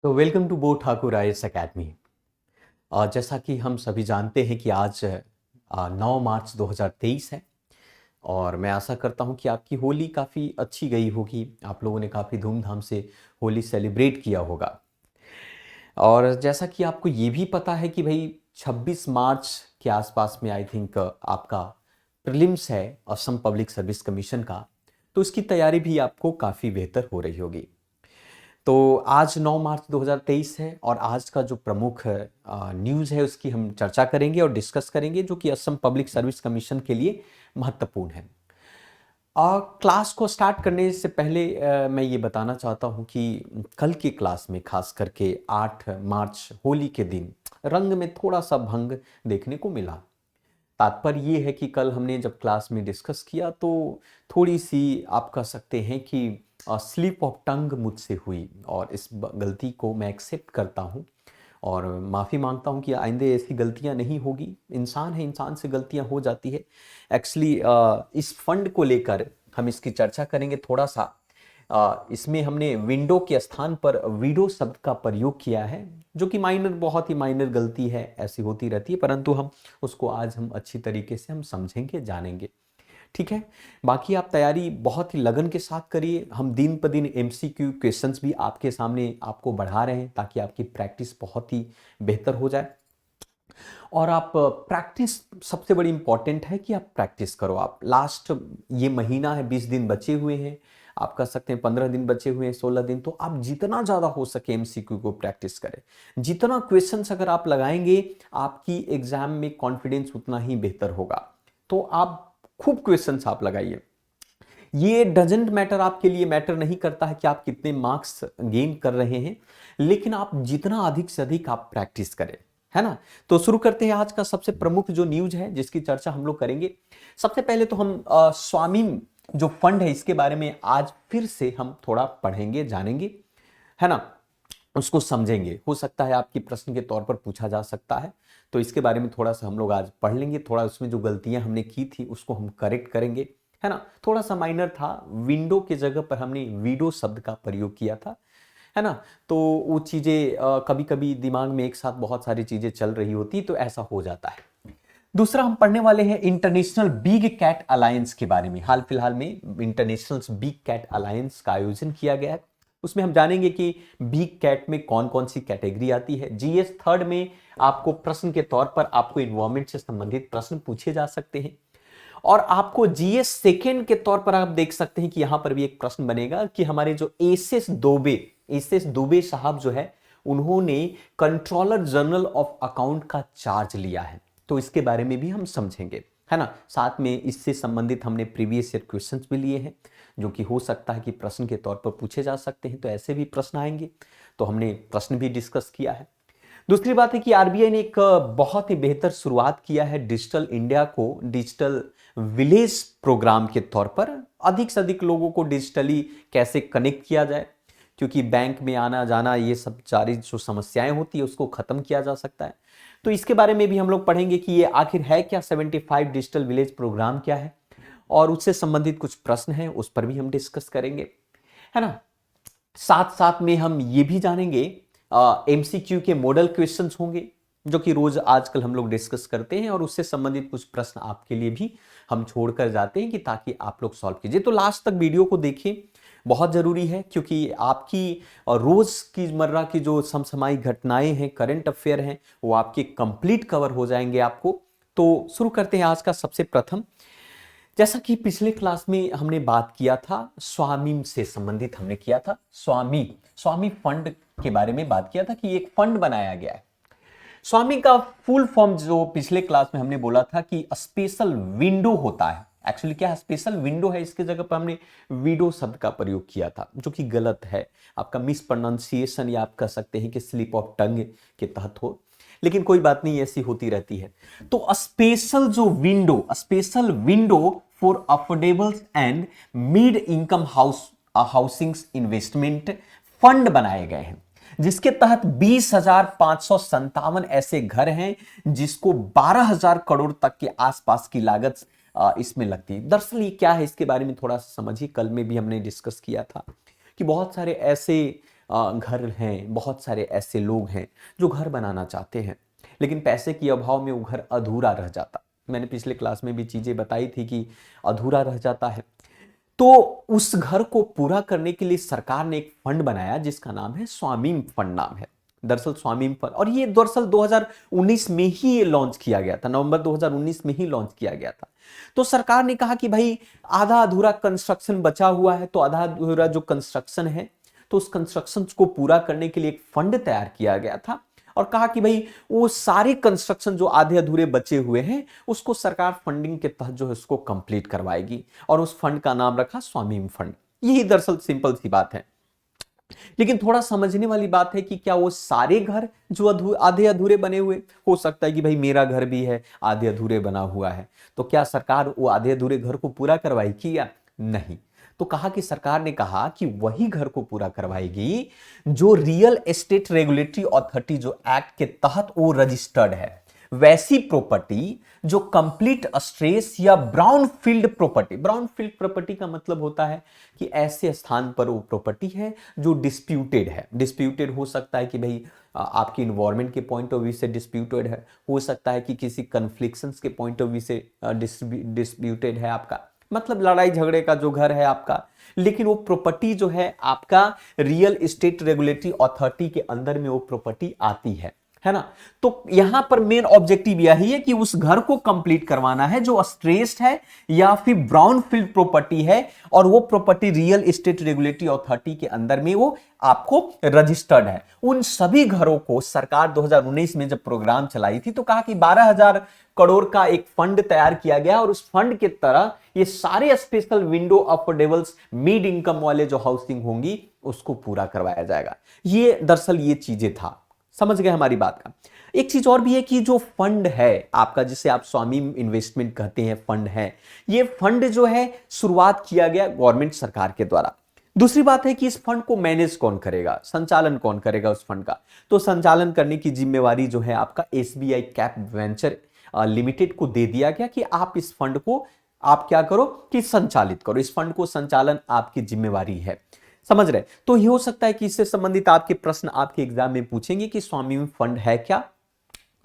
तो welcome to बो Thakur IAS academy. जैसा कि हम सभी जानते हैं कि आज 9 मार्च 2023 है और मैं आशा करता हूं कि आपकी होली काफ़ी अच्छी गई होगी। आप लोगों ने काफ़ी धूमधाम से होली सेलिब्रेट किया होगा। और जैसा कि आपको ये भी पता है कि भाई 26 मार्च के आसपास में आई थिंक आपका प्रीलिम्स है असम पब्लिक सर्विस कमीशन का, तो इसकी तैयारी भी आपको काफ़ी बेहतर हो रही होगी। तो आज 9 मार्च 2023 है और आज का जो प्रमुख न्यूज़ है उसकी हम चर्चा करेंगे और डिस्कस करेंगे, जो कि असम पब्लिक सर्विस कमीशन के लिए महत्वपूर्ण है। क्लास को स्टार्ट करने से पहले मैं ये बताना चाहता हूँ कि कल की क्लास में खास करके 8 मार्च होली के दिन रंग में थोड़ा सा भंग देखने को मिला। तात्पर्य ये है कि कल हमने जब क्लास में डिस्कस किया तो थोड़ी सी आप कह सकते हैं कि स्लिप ऑफ टंग मुझसे हुई और इस गलती को मैं एक्सेप्ट करता हूँ और माफ़ी मांगता हूँ कि आइंदे ऐसी गलतियाँ नहीं होगी। इंसान है, इंसान से गलतियाँ हो जाती है। एक्चुअली इस फंड को लेकर हम इसकी चर्चा करेंगे थोड़ा सा। इसमें हमने विंडो के स्थान पर वीडो शब्द का प्रयोग किया है, जो कि माइनर, बहुत ही माइनर गलती है, ऐसी होती रहती है, परंतु हम उसको आज हम अच्छी तरीके से हम समझेंगे, जानेंगे। ठीक है। बाकी आप तैयारी बहुत ही लगन के साथ करिए। हम दिन पर दिन एमसीक्यू क्वेश्चंस भी आपके सामने आपको बढ़ा रहे हैं ताकि आपकी प्रैक्टिस बहुत ही बेहतर हो जाए। और आप प्रैक्टिस सबसे बड़ी इंपॉर्टेंट है कि आप प्रैक्टिस करो। आप लास्ट ये महीना है, 20 दिन बचे हुए हैं, आप कह सकते हैं 15 दिन बचे हुए हैं, 16 दिन, तो आप जितना ज़्यादा हो सके एमसीक्यू को प्रैक्टिस करें। जितना क्वेश्चंस अगर आप लगाएंगे आपकी एग्जाम में कॉन्फिडेंस उतना ही बेहतर होगा। तो आप खूब क्वेश्चंस आप लगाइए। ये डजेंट मैटर, आपके लिए मैटर नहीं करता है कि आप कितने मार्क्स गेन कर रहे हैं, लेकिन आप जितना अधिक से अधिक आप प्रैक्टिस करें, है ना। तो शुरू करते हैं आज का सबसे प्रमुख जो न्यूज है जिसकी चर्चा हम लोग करेंगे। सबसे पहले तो हम स्वामीम जो फंड है इसके बारे में आज फिर से हम थोड़ा पढ़ेंगे, जानेंगे, है ना, उसको समझेंगे। हो सकता है आपकी प्रश्न के तौर पर पूछा जा सकता है, तो इसके बारे में थोड़ा सा हम लोग आज पढ़ लेंगे। थोड़ा उसमें जो गलतियां हमने की थी उसको हम करेक्ट करेंगे, है ना। थोड़ा सा माइनर था, विंडो के जगह पर हमने वीडो शब्द का प्रयोग किया था, है ना। तो वो चीजें कभी कभी दिमाग में एक साथ बहुत सारी चीजें चल रही होती तो ऐसा हो जाता है। दूसरा हम पढ़ने वाले हैं इंटरनेशनल बिग कैट अलायंस के बारे में। हाल फिलहाल में इंटरनेशनल बिग कैट अलायंस का आयोजन किया गया है। उसमें हम जानेंगे कि बिग कैट में कौन कौन सी कैटेगरी आती है। जीएस थर्ड में आपको प्रश्न के तौर पर आपको इन्वायरमेंट से संबंधित प्रश्न पूछे जा सकते हैं। और आपको जीएस सेकेंड के तौर पर आप देख सकते हैं कि यहां पर भी एक प्रश्न बनेगा कि हमारे जो एस एस दुबे साहब जो है उन्होंने कंट्रोलर जनरल ऑफ अकाउंट का चार्ज लिया है, तो इसके बारे में भी हम समझेंगे, है ना। साथ में इससे संबंधित हमने प्रीवियस ईयर क्वेश्चंस भी लिए हैं जो कि हो सकता है कि प्रश्न के तौर पर पूछे जा सकते हैं, तो ऐसे भी प्रश्न आएंगे, तो हमने प्रश्न भी डिस्कस किया है। दूसरी बात है कि आरबीआई ने एक बहुत ही बेहतर शुरुआत किया है डिजिटल इंडिया को डिजिटल विलेज प्रोग्राम के तौर पर। अधिक से अधिक लोगों को डिजिटली कैसे कनेक्ट किया जाए, क्योंकि बैंक में आना जाना ये सब सारी जो समस्याएं होती है उसको खत्म किया जा सकता है। तो इसके बारे में भी हम लोग पढ़ेंगे कि ये आखिर है क्या, 75 डिजिटल विलेज प्रोग्राम क्या है, और उससे संबंधित कुछ प्रश्न हैं उस पर भी हम डिस्कस करेंगे, है ना। साथ साथ में हम ये भी जानेंगे एमसीक्यू के मॉडल क्वेश्चंस होंगे जो कि रोज आजकल हम लोग डिस्कस करते हैं, और उससे संबंधित कुछ प्रश्न आपके लिए भी हम छोड़कर जाते हैं कि ताकि आप लोग सॉल्व कीजिए। तो लास्ट तक वीडियो को देखिए, बहुत जरूरी है, क्योंकि आपकी रोज की मर्रा की जो समसामयिक घटनाएं हैं, करंट अफेयर हैं, वो आपके कंप्लीट कवर हो जाएंगे आपको। तो शुरू करते हैं आज का सबसे प्रथम। जैसा कि पिछले क्लास में हमने बात किया था, स्वामी से संबंधित हमने किया था, स्वामी स्वामी फंड के बारे में बात किया था कि एक फंड बनाया गया है। स्वामी का फुल फॉर्म जो पिछले क्लास में हमने बोला था कि स्पेशल विंडो होता है। एक्चुअली क्या है, स्पेशल विंडो है, इसके जगह पर हमने विडो शब्द का प्रयोग किया था जो कि गलत है, आपका मिस प्रोनाउंसिएशन या आप कह सकते हैं कि स्लिप ऑफ टंग के तहत हो, लेकिन कोई बात नहीं, ऐसी होती रहती है। तो special window for affordable and mid income housing investment fund बनाए गए हैं, जिसके तहत 20,557 ऐसे घर हैं जिसको 12,000 करोड़ तक के आसपास की लागत इसमें लगती है। दरअसल ये क्या है, इसके बारे में थोड़ा सा समझिए। कल में भी हमने डिस्कस किया था कि बहुत सारे ऐसे घर हैं, बहुत सारे ऐसे लोग हैं जो घर बनाना चाहते हैं, लेकिन पैसे के अभाव में वो घर अधूरा रह जाता। मैंने पिछले क्लास में भी चीज़ें बताई थी कि अधूरा रह जाता है। तो उस घर को पूरा करने के लिए सरकार ने एक फंड बनाया जिसका नाम है स्वामीम फंड नाम है। दरअसल स्वामीम फंड, और ये दरअसल 2019 में ही ये लॉन्च किया गया था, नवंबर 2019 में ही लॉन्च किया गया था। तो सरकार ने कहा कि भाई आधा अधूरा कंस्ट्रक्शन बचा हुआ है, तो आधा अधूरा जो कंस्ट्रक्शन है तो उस कंस्ट्रक्शन को पूरा करने के लिए एक फंड तैयार किया गया था और कहा कि भाई वो सारे कंस्ट्रक्शन जो आधे अधूरे बचे हुए हैं उसको सरकार फंडिंग के तहत जो है उसको कंप्लीट करवाएगी, और उस फंड का नाम रखा स्वामीम फंड। यही दरअसल सिंपल सी बात है, लेकिन थोड़ा समझने वाली बात है कि क्या वो सारे घर जो आधे अधूरे बने हुए, हो सकता है कि भाई मेरा घर भी है आधे अधूरे बना हुआ है, तो क्या सरकार वो आधे अधूरे घर को पूरा करवाएगी या नहीं? तो कहा कि सरकार ने कहा कि वही घर को पूरा करवाएगी जो रियल एस्टेट रेगुलेटरी अथॉरिटी जो एक्ट के तहत वो रजिस्टर्ड है, वैसी प्रॉपर्टी जो कंप्लीट स्ट्रेस या brown field property. Brown field property का मतलब होता है कि ऐसे स्थान पर वो प्रॉपर्टी है जो डिस्प्यूटेड है। डिस्प्यूटेड हो सकता है कि भाई आपकी इन्वायरमेंट के पॉइंट ऑफ व्यू से डिस्प्यूटेड है, हो सकता है कि किसी कन्फ्लिक्शंस के पॉइंट ऑफ व्यू से डिस्प्यूटेड है आपका, मतलब लड़ाई झगड़े का जो घर है आपका, लेकिन वो प्रॉपर्टी जो है आपका रियल एस्टेट रेगुलेटरी अथॉरिटी के अंदर में वो प्रॉपर्टी आती है ना। तो यहां पर मेन ऑब्जेक्टिव यही है कि उस घर को कंप्लीट करवाना है जो स्ट्रेस्ड है या फिर ब्राउन फील्ड प्रॉपर्टी है, और वो property real estate regulatory authority के अंदर में वो आपको रजिस्टर्ड है। उन सभी घरों को सरकार 2019 में जब प्रोग्राम चलाई थी तो कहा कि 12,000 करोड़ का एक फंड तैयार किया गया, और उस फंड के तरह ये सारे स्पेशल विंडो अफोर्डेबल्स मिड इनकम वाले जो हाउसिंग होंगी उसको पूरा करवाया जाएगा। ये दरअसल ये चीजें था, समझ गए हमारी बात का। एक चीज और भी है कि जो फंड है आपका, जिसे आप स्वामीम इन्वेस्टमेंट कहते हैं, फंड है, ये फंड जो है शुरुआत किया गया गवर्नमेंट सरकार के द्वारा। दूसरी बात है कि इस फंड को मैनेज कौन करेगा, संचालन कौन करेगा उस फंड का, तो संचालन करने की जिम्मेवारी जो है आपका एसबीआई कैप वेंचर लिमिटेड को दे दिया गया कि आप इस फंड को आप क्या करो कि संचालित करो, इस फंड को संचालन आपकी जिम्मेवारी है। समझ रहे? तो ये हो सकता है कि इससे संबंधित आपके प्रश्न आपके एग्जाम में पूछेंगे कि स्वामीम फंड है क्या,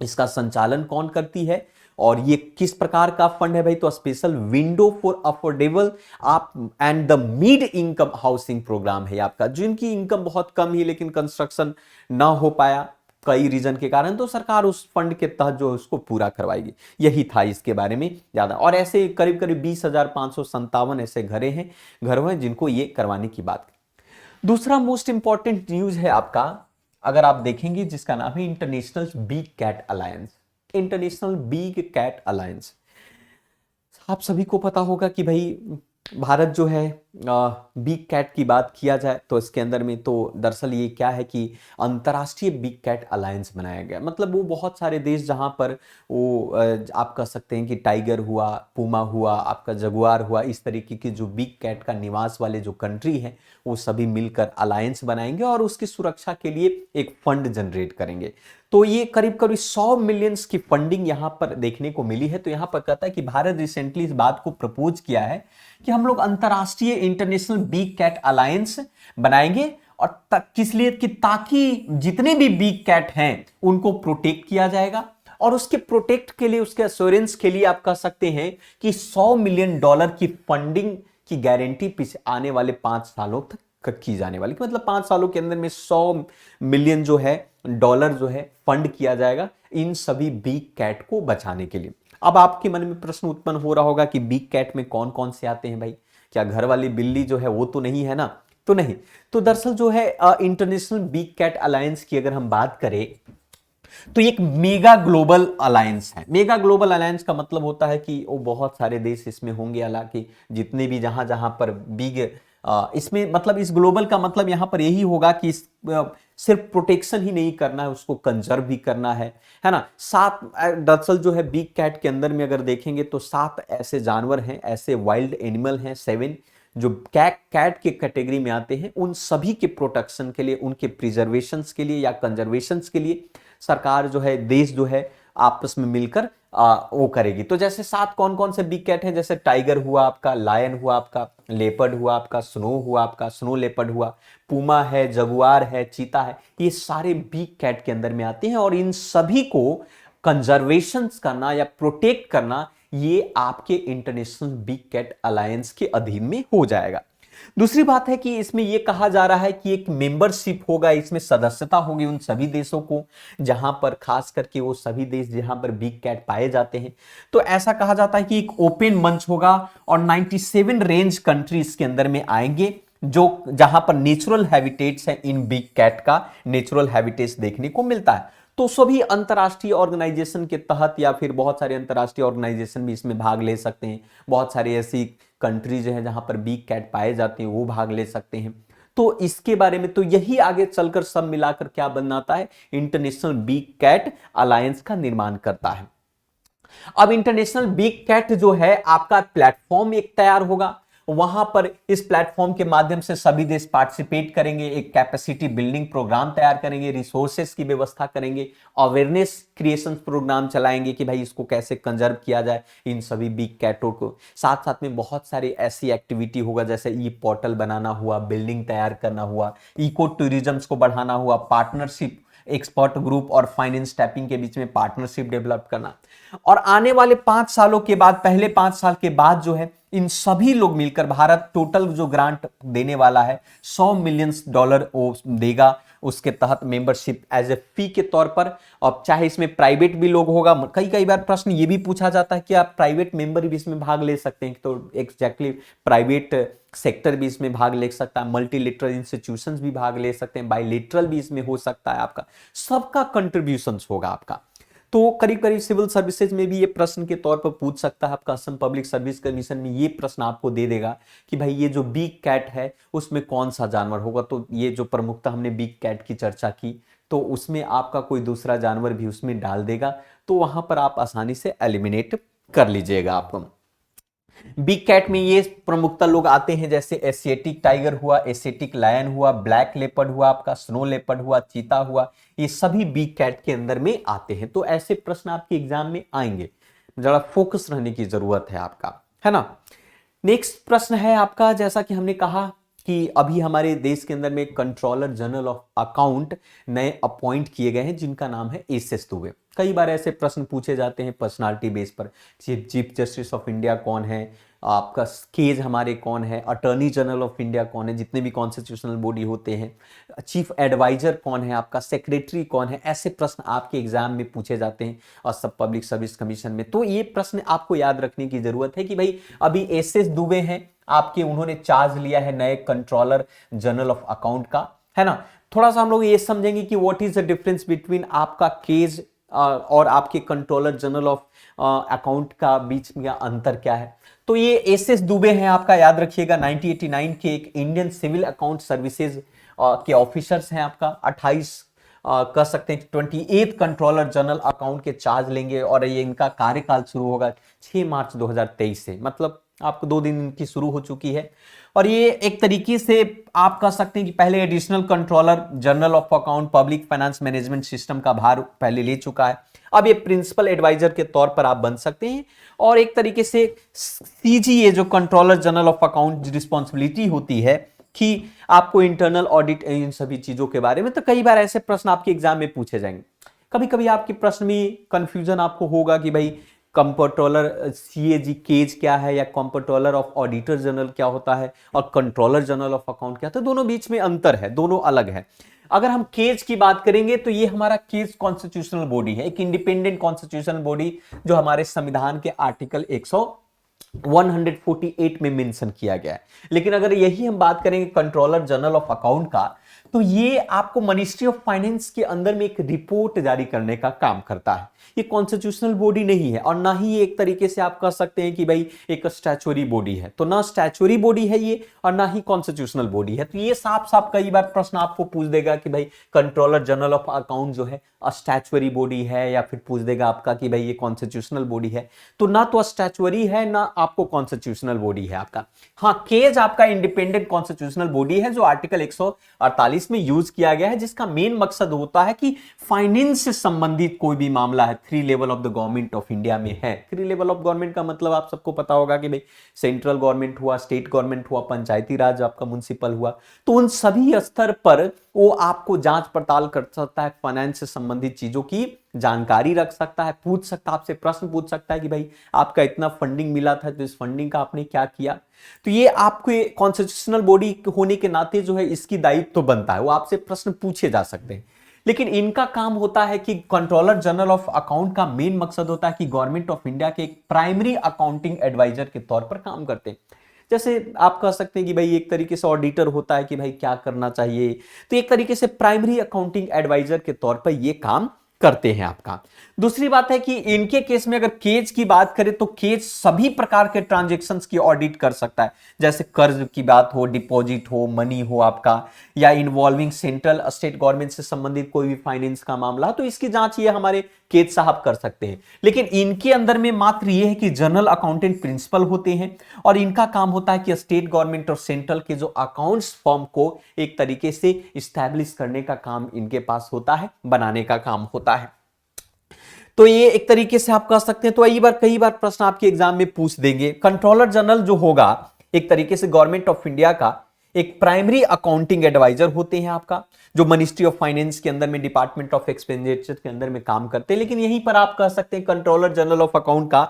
इसका संचालन कौन करती है, और ये किस प्रकार का फंड है भाई। तो स्पेशल विंडो फॉर अफोर्डेबल आप and the mid income housing programme है आपका, जिनकी इनकम बहुत कम ही लेकिन कंस्ट्रक्शन ना हो पाया कई रीजन के कारण, तो सरकार उस फंड के तहत जो उसको पूरा करवाएगी। यही था इसके बारे में ज्यादा, और ऐसे करीब करीब 20,557 ऐसे घरे हैं जिनको ये करवाने की बात। दूसरा मोस्ट इंपॉर्टेंट न्यूज है आपका, अगर आप देखेंगे, जिसका नाम है International Big Cat Alliance. International Big Cat Alliance, आप सभी को पता होगा कि भाई भारत जो है बिग कैट की बात किया जाए तो इसके अंदर में तो दरअसल ये क्या है कि अंतर्राष्ट्रीय बिग कैट अलायंस बनाया गया। मतलब वो बहुत सारे देश जहां पर वो आप कह सकते हैं कि टाइगर हुआ, पूमा हुआ, आपका जगुआर हुआ, इस तरीके की जो बिग कैट का निवास वाले जो कंट्री हैं वो सभी मिलकर अलायंस बनाएंगे और उसकी सुरक्षा के लिए एक फंड जनरेट करेंगे। तो ये करीब करीब 100 मिलियंस की फंडिंग यहां पर देखने को मिली है। तो यहां पर कहता है कि भारत रिसेंटली इस बात को प्रपोज किया है कि हम लोग अंतरराष्ट्रीय इंटरनेशनल बिग कैट अलायंस बनाएंगे, और किस लिए कि ताकि जितने भी बिग कैट हैं उनको प्रोटेक्ट किया जाएगा, और उसके प्रोटेक्ट के लिए, उसके एश्योरेंस के लिए आप कह सकते हैं कि $100 मिलियन की फंडिंग की गारंटी पीछे आने वाले 5 सालों तक की जाने वाली, मतलब 5 सालों के अंदर में 100 मिलियन जो है डॉलर जो है फंड किया जाएगा इन सभी बिग कैट को बचाने के लिए। अब आपके मन में प्रश्न उत्पन्न हो रहा होगा कि बिग कैट में कौन कौन से आते हैं भाई, क्या घर वाली बिल्ली जो है वो तो नहीं है ना? तो नहीं, तो दरअसल जो है इंटरनेशनल बिग कैट अलायंस की अगर हम बात करें तो एक मेगा ग्लोबल अलायंस है। मेगा ग्लोबल अलायंस का मतलब होता है कि वो बहुत सारे देश इसमें होंगे, हालांकि जितने भी जहां जहां पर बिग इसमें मतलब इस ग्लोबल का मतलब यहां पर यही होगा कि सिर्फ प्रोटेक्शन ही नहीं करना है, उसको कंजर्व भी करना है ना। 7 दरअसल जो है बिग कैट के अंदर में अगर देखेंगे तो 7 ऐसे जानवर हैं, ऐसे वाइल्ड एनिमल हैं 7 जो कैट के कैटेगरी में आते हैं। उन सभी के प्रोटेक्शन के लिए, उनके प्रिजर्वेशन के लिए या कंजर्वेशन के लिए सरकार जो है, देश जो है आपस में मिलकर वो करेगी। तो जैसे 7 कौन कौन से बिग कैट हैं, जैसे टाइगर हुआ आपका, लायन हुआ आपका, लेपर्ड हुआ आपका, स्नो हुआ आपका, स्नो लेपर्ड हुआ, पूमा है, जगुआर है, चीता है, ये सारे बिग कैट के अंदर में आते हैं। और इन सभी को कंजर्वेशन करना या प्रोटेक्ट करना ये आपके इंटरनेशनल बिग कैट अलायंस के अधीन में हो जाएगा। दूसरी बात है कि इसमें यह कहा जा रहा है कि एक मेंबरशिप होगा, इसमें सदस्यता होगी उन सभी देशों को जहां पर खास करके वो सभी देश जहां पर बिग कैट पाए जाते हैं। तो ऐसा कहा जाता है कि एक ओपन मंच होगा और 97 रेंज कंट्रीज के अंदर में आएंगे जो जहां पर नेचुरल हैबिटेट्स है, इन बिग कैट का नेचुरल हैबिटेट्स देखने को मिलता है। तो सभी अंतरराष्ट्रीय ऑर्गेनाइजेशन के तहत या फिर बहुत सारे अंतरराष्ट्रीय ऑर्गेनाइजेशन भी इसमें भाग ले सकते हैं। बहुत सारी ऐसी कंट्रीज हैं जहां पर बिग कैट पाए जाते हैं, वो भाग ले सकते हैं। तो इसके बारे में तो यही आगे चलकर सब मिलाकर क्या बनाता है, इंटरनेशनल बिग कैट अलायंस का निर्माण करता है। अब इंटरनेशनल बिग कैट जो है आपका प्लेटफॉर्म एक तैयार होगा, वहां पर इस प्लेटफॉर्म के माध्यम से सभी देश पार्टिसिपेट करेंगे, एक कैपेसिटी बिल्डिंग प्रोग्राम तैयार करेंगे, रिसोर्सेस की व्यवस्था करेंगे, अवेयरनेस क्रिएशन प्रोग्राम चलाएंगे कि भाई इसको कैसे कंजर्व किया जाए इन सभी बिग कैटों को। साथ साथ में बहुत सारी ऐसी एक्टिविटी होगा जैसे ई पोर्टल बनाना हुआ, बिल्डिंग तैयार करना हुआ, इको टूरिज्म को बढ़ाना हुआ, पार्टनरशिप एक्सपर्ट ग्रुप और फाइनेंस टैपिंग के बीच में पार्टनरशिप डेवलप करना। और आने वाले 5 सालों के बाद, पहले 5 साल के बाद जो है इन सभी लोग मिलकर भारत टोटल जो ग्रांट देने वाला है $100 मिलियन वो देगा, उसके तहत मेंबरशिप एज ए फी के तौर पर। अब चाहे इसमें प्राइवेट भी लोग होगा, कई बार प्रश्न ये भी पूछा जाता है कि आप प्राइवेट मेंबर भी इसमें भाग ले सकते हैं, तो एग्जैक्टली प्राइवेट सेक्टर भी इसमें भाग ले सकता है, मल्टीलेटरल इंस्टीट्यूशंस भी भाग ले सकते हैं, बायलेटरल भी इसमें हो सकता है, आपका सबका कंट्रीब्यूशंस होगा आपका। तो करीब करीब सिविल सर्विसेज में भी ये प्रश्न के तौर पर पूछ सकता है, आपका असम पब्लिक सर्विस कमीशन में ये प्रश्न आपको दे देगा कि भाई ये जो बिग कैट है उसमें कौन सा जानवर होगा। तो ये जो प्रमुखता हमने बिग कैट की चर्चा की, तो उसमें आपका कोई दूसरा जानवर भी उसमें डाल देगा, तो वहां पर आप आसानी से एलिमिनेट कर लीजिएगा। आपको बिग कैट में ये प्रमुखता लोग आते हैं जैसे एशियाटिक टाइगर हुआ, एशियाटिक लायन हुआ, ब्लैक लेपर्ड हुआ, आपका स्नो लेपर्ड हुआ, चीता हुआ, ये सभी बिग कैट के अंदर में आते हैं। तो ऐसे प्रश्न आपके एग्जाम में आएंगे, जरा फोकस रहने की जरूरत है आपका, है ना। नेक्स्ट प्रश्न है आपका, जैसा कि हमने कहा कि अभी हमारे देश के अंदर में कंट्रोलर जनरल ऑफ अकाउंट नए अपॉइंट किए गए हैं जिनका नाम है एसएस दुबे। कई बार ऐसे प्रश्न पूछे जाते हैं पर्सनालिटी बेस पर, चीफ जस्टिस ऑफ इंडिया कौन है, आपका केज हमारे कौन है, अटॉर्नी जनरल ऑफ इंडिया कौन है, जितने भी कॉन्स्टिट्यूशनल बॉडी होते हैं, चीफ एडवाइजर कौन है, आपका सेक्रेटरी कौन है, ऐसे प्रश्न आपके एग्जाम में पूछे जाते हैं और सब पब्लिक सर्विस कमीशन में। तो ये प्रश्न आपको याद रखने की जरूरत है कि भाई अभी एसएस दुबे हैं आपके, उन्होंने चार्ज लिया है नए कंट्रोलर जनरल ऑफ अकाउंट का, है ना। थोड़ा सा हम लोग ये समझेंगे कि what is the difference between आपका केज और आपके कंट्रोलर जनरल ऑफ अकाउंट का बीच में अंतर क्या है। तो ये एसएस दुबे हैं आपका, याद रखिएगा 1989 के एक इंडियन सिविल अकाउंट सर्विसेज के ऑफिसर्स हैं आपका। 28 कह सकते हैं 28 कंट्रोलर जनरल अकाउंट के चार्ज लेंगे और ये इनका कार्यकाल शुरू होगा 6 मार्च 2023 से, मतलब आपको 2 दिन इनकी शुरू हो चुकी है। और ये एक तरीके से आप कह सकते हैं कि पहले additional controller general of account public finance management system का भार पहले ले चुका है, अब ये प्रिंसिपल एडवाइजर के तौर पर आप बन सकते हैं। और एक तरीके से सीजीए जो controller general of account responsibility होती है कि आपको इंटरनल ऑडिट इन सभी चीजों के बारे में। तो कई बार ऐसे प्रश्न आपके एग्जाम में पूछे जाएंगे, कभी कभी आपके प्रश्न में कंफ्यूजन आपको होगा कि भाई कंट्रोलर सीएजी केज क्या है या कंट्रोलर ऑफ ऑडिटर जनरल क्या होता है और कंट्रोलर जनरल ऑफ अकाउंट क्या, तो दोनों बीच में अंतर है, दोनों अलग है। अगर हम केज की बात करेंगे तो ये हमारा केज कॉन्स्टिट्यूशनल बॉडी है, एक इंडिपेंडेंट कॉन्स्टिट्यूशनल बॉडी जो हमारे संविधान के आर्टिकल 148 में मेंशन किया गया है। लेकिन अगर यही हम बात करेंगे कंट्रोलर जनरल ऑफ अकाउंट का, तो ये आपको मिनिस्ट्री ऑफ फाइनेंस के अंदर में एक रिपोर्ट जारी करने का काम करता है। ये कॉन्स्टिट्यूशनल बॉडी नहीं है और ना ही ये एक तरीके से आप कह सकते हैं कि भाई एक स्टैचुअरी बॉडी है, तो ना स्टैचुअरी बॉडी है ये और ना ही कॉन्स्टिट्यूशनल बॉडी है। तो ये साफ साफ कई बार प्रश्न आपको पूछ देगा कि भाई कंट्रोलर जनरल ऑफ अकाउंट जो है स्टैचुअरी बॉडी है, या फिर पूछ देगा आपका कि भाई ये कॉन्स्टिट्यूशनल बॉडी है। तो ना तो स्टैचुअरी है ना आपको कॉन्स्टिट्यूशनल बॉडी है आपका। हाँ, केज आपका इंडिपेंडेंट कॉन्स्टिट्यूशनल बॉडी है जो आर्टिकल 148 1945 में यूज किया गया है, जिसका मेन मकसद होता है कि फाइनेंस से संबंधित कोई भी मामला है, 3 level of the government of India में है। 3 लेवल ऑफ गवर्नमेंट का मतलब आप सबको पता होगा कि भाई सेंट्रल गवर्नमेंट हुआ, स्टेट गवर्नमेंट हुआ, पंचायती राज आपका म्युनिसिपल हुआ। तो उन सभी स्तर पर वो आपको जांच पड़ताल कर सकता है, फाइनेंस से संबंधित चीजों की जानकारी रख सकता है, पूछ सकता है, आपसे प्रश्न पूछ सकता है कि भाई आपका इतना फंडिंग मिला था, तो इस फंडिंग का आपने क्या किया। तो ये आपके कॉन्स्टिट्यूशनल बॉडी होने के नाते जो है इसकी दायित्व तो बनता है, वो आपसे प्रश्न पूछे जा सकते हैं। लेकिन इनका काम होता है कि कंट्रोलर जनरल ऑफ अकाउंट का मेन मकसद होता है कि गवर्नमेंट ऑफ इंडिया के एक प्राइमरी अकाउंटिंग एडवाइजर के तौर पर काम करते हैं। जैसे आप कह सकते हैं कि भाई एक तरीके से ऑडिटर होता है कि भाई क्या करना चाहिए, तो एक तरीके से प्राइमरी अकाउंटिंग एडवाइजर के तौर पर ये काम करते हैं आपका। दूसरी बात है कि इनके केस में अगर केज की बात करें तो केज सभी प्रकार के ट्रांजैक्शंस की ऑडिट कर सकता है, जैसे कर्ज की बात हो, डिपॉजिट हो, मनी हो आपका, या इन्वॉल्विंग सेंट्रल स्टेट गवर्नमेंट से संबंधित कोई भी फाइनेंस का मामला, तो इसकी जांच ये हमारे केज साहब कर सकते हैं। लेकिन इनके अंदर में मात्र ये है कि जनरल अकाउंटेंट प्रिंसिपल होते हैं और इनका काम होता है कि स्टेट गवर्नमेंट और सेंट्रल के जो अकाउंट्स फॉर्म को एक तरीके से इस्टेब्लिश करने का काम इनके पास होता है, बनाने का काम होता है। तो ये एक तरीके से आप कह सकते हैं। तो कई बार प्रश्न आपके एग्जाम में पूछ देंगे। कंट्रोलर जनरल जो होगा एक तरीके से गवर्नमेंट ऑफ इंडिया का एक प्राइमरी अकाउंटिंग एडवाइजर होते हैं आपका, जो मिनिस्ट्री ऑफ फाइनेंस के अंदर में, डिपार्टमेंट ऑफ एक्सपेंडिचर के अंदर में काम करते हैं। लेकिन यहीं पर आप कह सकते हैं कंट्रोलर जनरल ऑफ अकाउंट का,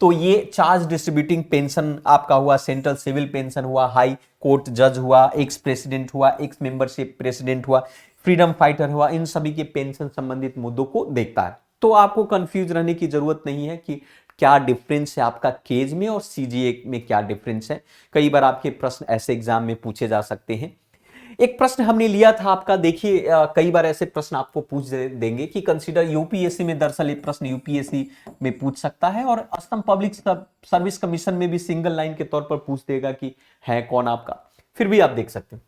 तो ये चार्ज डिस्ट्रीब्यूटिंग पेंशन आपका हुआ, सेंट्रल सिविल पेंशन हुआ, हाई कोर्ट जज हुआ, एक्स प्रेसिडेंट हुआ, एक्स मेंबरशिप प्रेसिडेंट हुआ, फ्रीडम फाइटर हुआ, इन सभी के पेंशन संबंधित मुद्दों को देखता है। तो आपको कंफ्यूज रहने की जरूरत नहीं है कि क्या डिफरेंस है आपका केज में और सीजीए में, क्या डिफरेंस है। कई बार आपके प्रश्न ऐसे एग्जाम में पूछे जा सकते हैं। एक प्रश्न हमने लिया था आपका, देखिए कई बार ऐसे प्रश्न आपको पूछ देंगे कि कंसीडर यूपीएससी में, दरअसल ये प्रश्न यूपीएससी में पूछ सकता है और असम पब्लिक सर्विस कमीशन में भी सिंगल लाइन के तौर पर पूछ देगा कि है कौन आपका। फिर भी आप देख सकते हैं,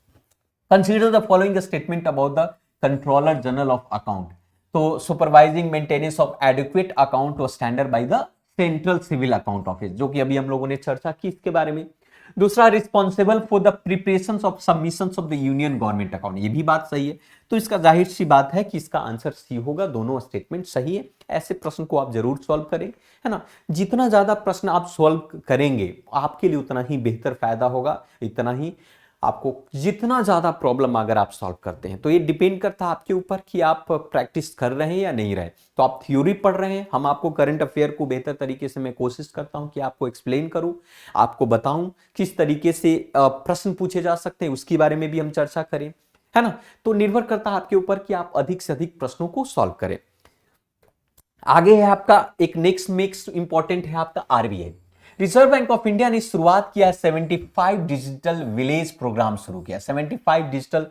consider the following statement about the controller general of account. तो supervising maintenance of adequate account और standard by the central civil account office, जो कि अभी हम लोगों ने चर्चा की इसके बारे में। दूसरा, responsible for the preparation of submissions of the union government account, ये भी बात सही है। तो इसका जाहिर सी बात है कि इसका आंसर सी होगा, दोनों स्टेटमेंट सही है। ऐसे प्रश्न को आप जरूर सॉल्व करें, है ना। जितना ज्यादा प्रश्न आप सॉल्व करेंगे आपके लिए उतना ही बेहतर फायदा होगा, इतना ही आपको, जितना ज्यादा प्रॉब्लम अगर आप सॉल्व करते हैं। तो ये डिपेंड करता है आपके ऊपर कि आप प्रैक्टिस कर रहे हैं या नहीं रहे। तो आप थ्योरी पढ़ रहे हैं, हम आपको करंट अफेयर को बेहतर तरीके से मैं कोशिश करता हूं कि आपको एक्सप्लेन करूं, आपको बताऊं किस तरीके से प्रश्न पूछे जा सकते हैं, उसके बारे में भी हम चर्चा करें, है ना। तो निर्भर करता है आपके ऊपर कि आप अधिक से अधिक प्रश्नों को सॉल्व करें। आगे है आपका एक नेक्स्ट इंपॉर्टेंट है आपका RBI. Reserve bank of India ने शुरुआत किया 75 डिजिटल विलेज प्रोग्राम शुरू किया, 75 डिजिटल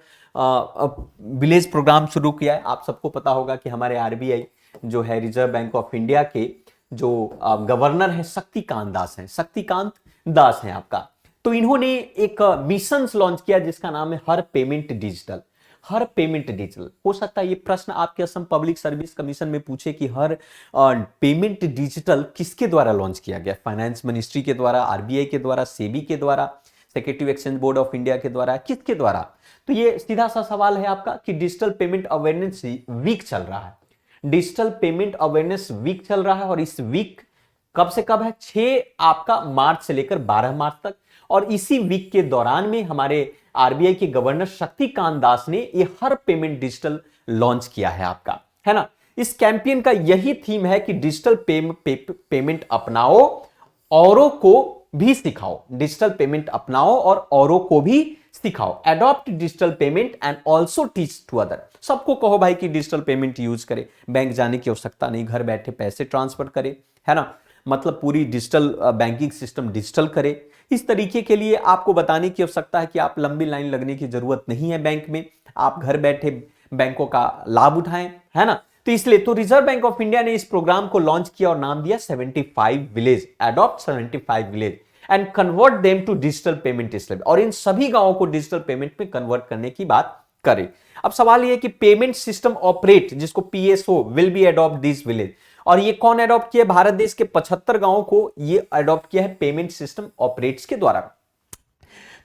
विलेज प्रोग्राम शुरू किया है। आप सबको पता होगा कि हमारे आरबीआई जो है, रिजर्व बैंक ऑफ इंडिया के जो गवर्नर है शक्तिकांत दास हैं आपका। तो इन्होंने एक मिशन लॉन्च किया जिसका नाम है हर पेमेंट डिजिटल। हर पेमेंट डिजिटल, हो सकता है ये प्रश्न आपके असम पब्लिक सर्विस कमीशन में पूछे कि हर पेमेंट डिजिटल किसके द्वारा लॉन्च किया गया, फाइनेंस मिनिस्ट्री के द्वारा, आरबीआई के द्वारा, सेबी के द्वारा, secretary exchange board of India के द्वारा, किसके द्वारा। तो ये सीधा सा सवाल है आपका कि डिजिटल पेमेंट अवेयरनेस वीक चल रहा है, डिजिटल पेमेंट अवेयरनेस वीक चल रहा है। और इस वीक कब से कब है, 6 आपका मार्च से लेकर 12 मार्च तक। और इसी वीक के दौरान में हमारे आरबीआई के गवर्नर शक्तिकांत दास ने ये हर पेमेंट डिजिटल लॉन्च किया है आपका, है ना। इस कैंपेन का यही थीम है कि डिजिटल पेमेंट अपनाओ, औरों को भी सिखाओ। डिजिटल पेमेंट अपनाओ और औरों को भी सिखाओ। Adopt digital payment and also teach to other. सबको कहो भाई कि डिजिटल पेमेंट यूज करे, बैंक जाने की आवश्यकता नहीं, घर बैठे पैसे ट्रांसफर करे, है ना। मतलब पूरी डिजिटल बैंकिंग सिस्टम डिजिटल करे। इस तरीके के लिए आपको बताने की आवश्यकता है कि आप लंबी लाइन लगने की जरूरत नहीं है बैंक में, आप घर बैठे बैंकों का लाभ उठाएं, है ना। तो इसलिए तो रिजर्व बैंक ऑफ इंडिया ने इस प्रोग्राम को लॉन्च किया और नाम दिया 75 village, adopt 75 village and convert them to digital payment slab. और इन सभी गांवों को डिजिटल पेमेंट में कन्वर्ट करने की बात करें। अब सवाल यह कि पेमेंट सिस्टम ऑपरेट, जिसको PSO, will be adopt this village. और ये कौन अडॉप्ट किया, भारत देश के 75 गांवों को ये अडॉप्ट किया है पेमेंट सिस्टम ऑपरेट्स के द्वारा।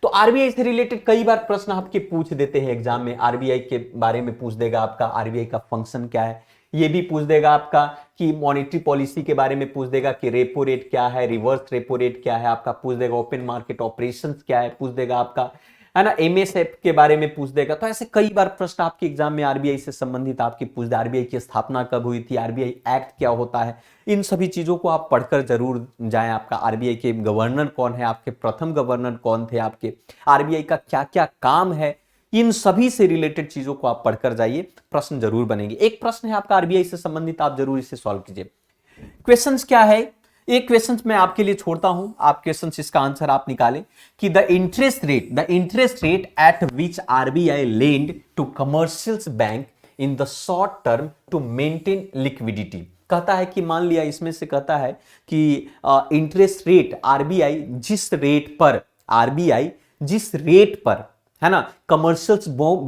तो आरबीआई से रिलेटेड कई बार प्रश्न आपके पूछ देते हैं एग्जाम में, आरबीआई के बारे में पूछ देगा आपका, आरबीआई का फंक्शन क्या है, ये भी पूछ देगा आपका कि मॉनेटरी पॉलिसी के बारे में पूछ देगा कि रेपो रेट क्या है, रिवर्स रेपो रेट क्या है, आपका पूछ देगा ओपन मार्केट ऑपरेशंस क्या है, पूछ देगा आपका, है ना, एमएसएफ के बारे में पूछ देगा। तो ऐसे कई बार प्रश्न आपके एग्जाम में आरबीआई से संबंधित आपके पूछ दे, आरबीआई की स्थापना कब हुई थी, आरबीआई एक्ट क्या होता है, इन सभी चीजों को आप पढ़कर जरूर जाएं। आपका आरबीआई के गवर्नर कौन है, आपके प्रथम गवर्नर कौन थे, आपके आरबीआई का क्या क्या काम है, इन सभी से रिलेटेड चीजों को आप पढ़कर जाइए, प्रश्न जरूर बनेंगे। एक प्रश्न है आपका आरबीआई से संबंधित, आप जरूर इसे सॉल्व कीजिए। क्वेश्चंस क्या है, एक क्वेश्चन मैं आपके लिए छोड़ता हूं, आप क्वेश्चन इसका आंसर आप निकालें कि the interest rate at which RBI lend to commercial bank in the short term to maintain liquidity. कहता है कि मान लिया इसमें से कहता है कि इंटरेस्ट रेट आरबीआई जिस रेट पर है ना कमर्शियल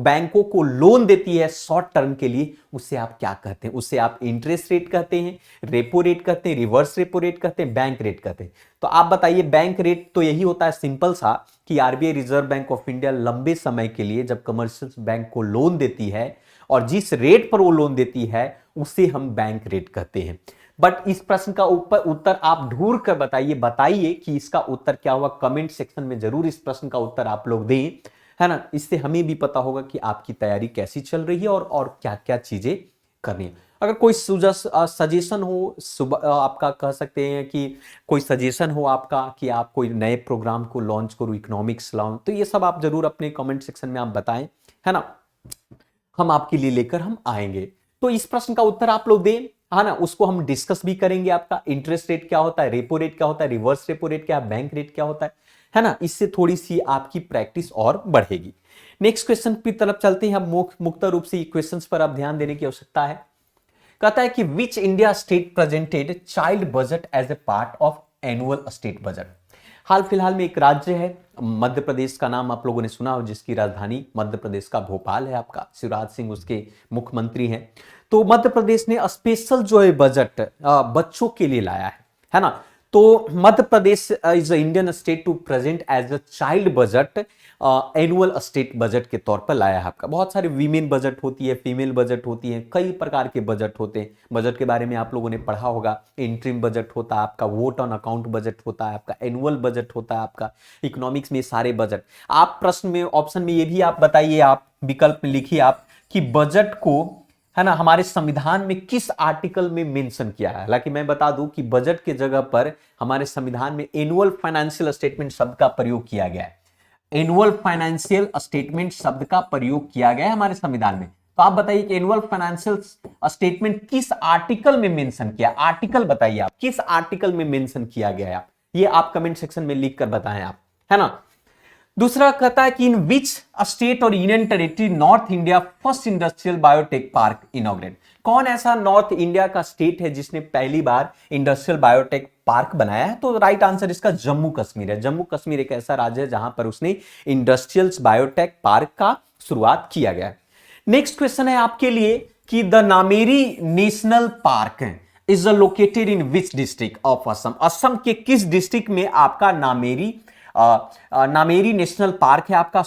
बैंकों को लोन देती है शॉर्ट टर्म के लिए, उसे आप क्या कहते हैं, उसे आप इंटरेस्ट रेट कहते हैं, रेपो रेट कहते हैं, रिवर्स रेपो रेट कहते हैं, बैंक रेट कहते हैं। तो आप बताइए, बैंक रेट तो यही होता है सिंपल सा कि RBI reserve bank of India लंबे समय के लिए जब कमर्शियल बैंक को लोन देती है और जिस रेट पर वो लोन देती है उसे हम बैंक रेट कहते हैं। बट इस प्रश्न का उत्तर आप ढूंढ कर बताइए कि इसका उत्तर क्या हुआ, कमेंट सेक्शन में जरूर इस प्रश्न का उत्तर आप लोग दें, है ना। इससे हमें भी पता होगा कि आपकी तैयारी कैसी चल रही है और क्या क्या चीजें करनी है। अगर कोई सजेशन हो, आपका कह सकते हैं कि कोई सजेशन हो आपका कि आप कोई नए प्रोग्राम को लॉन्च करो, इकोनॉमिक्स लॉन्च, तो ये सब आप जरूर अपने कमेंट सेक्शन में आप बताएं, है ना, हम आपके लिए लेकर हम आएंगे। तो इस प्रश्न का उत्तर आप लोग दें, है ना, उसको हम डिस्कस भी करेंगे। आपका इंटरेस्ट रेट क्या होता है, रेपो रेट क्या होता है, रिवर्स रेपो रेट क्या है, बैंक रेट क्या होता है ना। इससे थोड़ी सी आपकी प्रैक्टिस और बढ़ेगी। नेक्स्ट क्वेश्चन की तरफ चलते हैं। हम मुक्त रूप से क्वेश्चंस पर आप ध्यान देने की आवश्यकता है। कहता है कि which India state presented child budget as a part of annual state budget. हाल फिलहाल में एक राज्य है मध्य प्रदेश, का नाम आप लोगों ने सुना हो, जिसकी राजधानी मध्य प्रदेश का भोपाल है। आपका शिवराज सिंह उसके मुख्यमंत्री हैं। तो मध्य प्रदेश ने स्पेशल जो है बजट बच्चों के लिए लाया है ना। तो Madhya Pradesh is Indian state to present as a child budget annual state budget के तौर पर लाया है। आपका बहुत सारे वीमेन बजट होती है, फीमेल बजट होती है, कई प्रकार के बजट होते हैं। बजट के बारे में आप लोगों ने पढ़ा होगा, इंटरिम बजट होता है आपका, वोट ऑन अकाउंट बजट होता है आपका, एनुअल बजट होता है आपका, इकोनॉमिक्स में सारे बजट। आप प्रश्न में ऑप्शन में ये भी आप बताइए, आप विकल्प में लिखिए आप कि बजट को, है ना, हमारे संविधान में किस आर्टिकल में मेंशन किया है। हालांकि मैं बता दूं कि बजट के जगह पर हमारे संविधान में एनुअल फाइनेंशियल स्टेटमेंट शब्द का प्रयोग किया गया है। एनुअल फाइनेंशियल स्टेटमेंट शब्द का प्रयोग किया गया है हमारे संविधान में। तो आप बताइए कि एनुअल फाइनेंशियल स्टेटमेंट किस आर्टिकल में मेंशन किया, आर्टिकल बताइए आप, किस आर्टिकल में मेंशन किया गया है, ये आप कमेंट सेक्शन में लिख कर बताएं आप, है ना। दूसरा कहता है कि इन विच स्टेट और union territory north India first industrial biotech park inaugurate. कौन ऐसा नॉर्थ इंडिया का स्टेट है जिसने पहली बार इंडस्ट्रियल बायोटेक पार्क बनाया है। तो राइट आंसर इसका जम्मू कश्मीर है। जम्मू कश्मीर एक ऐसा राज्य है जहां पर उसने इंडस्ट्रियल बायोटेक पार्क का शुरुआत किया गया। नेक्स्ट क्वेश्चन है आपके लिए कि the Nameri national park is located in which district of Assam. Assam के किस डिस्ट्रिक्ट में आपका नामेरी नेशनल पार्क है। आपका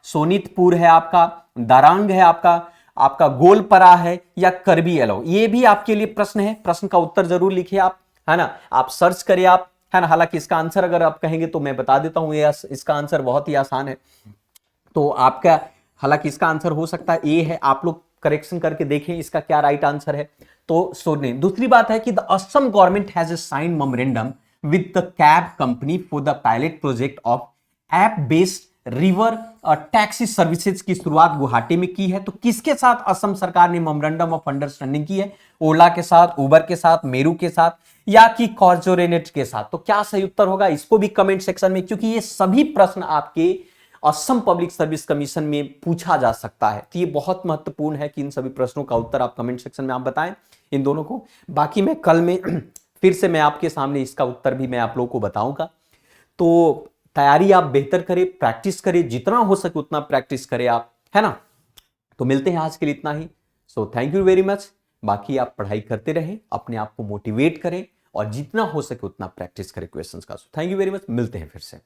सोनितपुर है, आपका दारंग है, आपका गोलपरा है या करबी एलो। ये भी आपके लिए प्रश्न है, प्रश्न का उत्तर जरूर लिखिए आप, है ना, आप सर्च करिए आप, है ना। हालांकि इसका आंसर अगर आप कहेंगे तो मैं बता देता हूं, इसका आंसर बहुत ही आसान है। तो आपका, हालांकि इसका आंसर हो सकता है ए है, आप लोग करेक्शन करके देखें इसका क्या राइट आंसर है। तो सुनिए, दूसरी बात है कि the Assam government has sign memorandum with the cab company for the pilot project of app based river taxi services की शुरुआत गुवाहाटी में की है। तो किसके साथ असम सरकार ने मेमोरेंडम ऑफ अंडरस्टैंडिंग की है, ओला के साथ, उबर के साथ, मेरू के साथ या कि कॉर्पोरेट के साथ। तो क्या सही उत्तर होगा, इसको भी कमेंट सेक्शन में, क्योंकि ये सभी प्रश्न आपके असम पब्लिक सर्विस कमीशन में पूछा जा सकता है। तो ये बहुत महत्वपूर्ण है कि इन सभी प्रश्नों का उत्तर आप कमेंट सेक्शन में आप बताएं इन दोनों को। बाकी मैं कल में फिर से मैं आपके सामने इसका उत्तर भी मैं आप लोगों को बताऊंगा। तो तैयारी आप बेहतर करें, प्रैक्टिस करें, जितना हो सके उतना प्रैक्टिस करें आप, है ना। तो मिलते हैं आज के लिए इतना ही। So thank you very much. बाकी आप पढ़ाई करते रहें, अपने आप को मोटिवेट करें और जितना हो सके उतना प्रैक्टिस करें क्वेश्चंस का। सो थैंक यू वेरी मच, मिलते हैं फिर से।